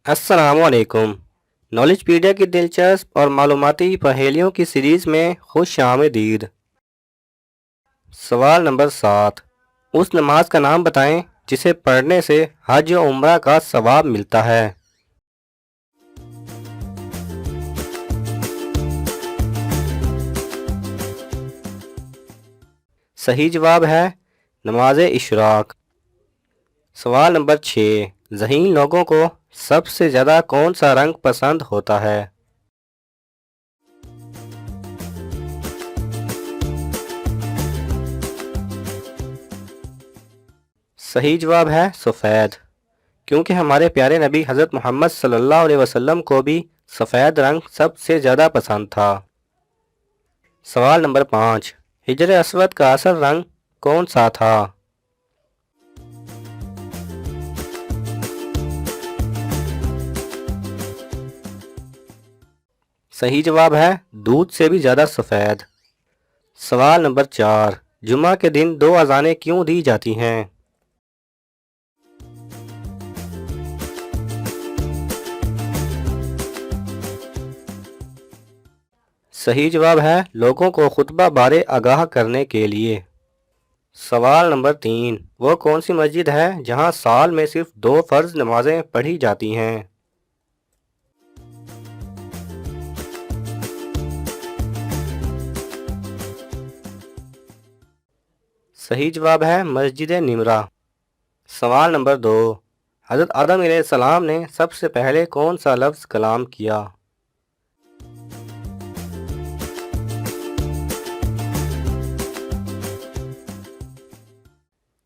अस्सलाम वालेकुम। नॉलेजपीडिया की दिलचस्प और मालूमाती पहेलियों की सीरीज़ में खुश आमदीद। सवाल नंबर 7। उस नमाज का नाम बताएं जिसे पढ़ने से हज व उम्रा का सवाब मिलता है। सही जवाब है नमाज इशराक। सवाल नंबर 6। ज़हीन लोगों को सबसे ज़्यादा कौन सा रंग पसंद होता है। सही जवाब है सफ़ेद, क्योंकि हमारे प्यारे नबी हज़रत मोहम्मद सल्लल्लाहु अलैहि वसल्लम को भी सफ़ेद रंग सबसे ज़्यादा पसंद था। सवाल नंबर 5। हिजर अस्वद का असल रंग कौन सा था। सही जवाब है दूध से भी ज़्यादा सफ़ेद। सवाल नंबर 4। जुमा के दिन दो अजानें क्यों दी जाती हैं। सही जवाब है लोगों को खुतबा बारे आगाह करने के लिए। सवाल नंबर 3। वो कौन सी मस्जिद है जहां साल में सिर्फ दो फ़र्ज नमाजें पढ़ी जाती हैं। सही जवाब है मस्जिद निमरा। सवाल नंबर 2। हज़रत आदम अलैहिस्सलाम ने सबसे पहले कौन सा लफ्ज़ कलाम किया।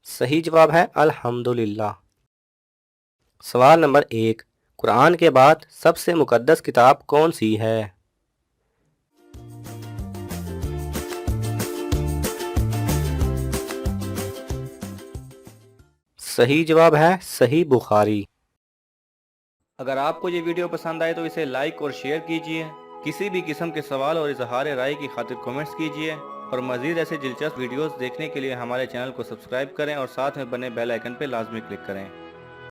सही जवाब है अल्हम्दुलिल्लाह। सवाल नंबर 1। कुरान के बाद सबसे मुकद्दस किताब कौन सी है। सही जवाब है सही बुखारी। अगर आपको ये वीडियो पसंद आए तो इसे लाइक और शेयर कीजिए। किसी भी किस्म के सवाल और इजहार राय की खातिर कमेंट्स कीजिए और मज़ीद ऐसे दिलचस्प वीडियोस देखने के लिए हमारे चैनल को सब्सक्राइब करें और साथ में बने बेल आइकन पर लाजमी क्लिक करें।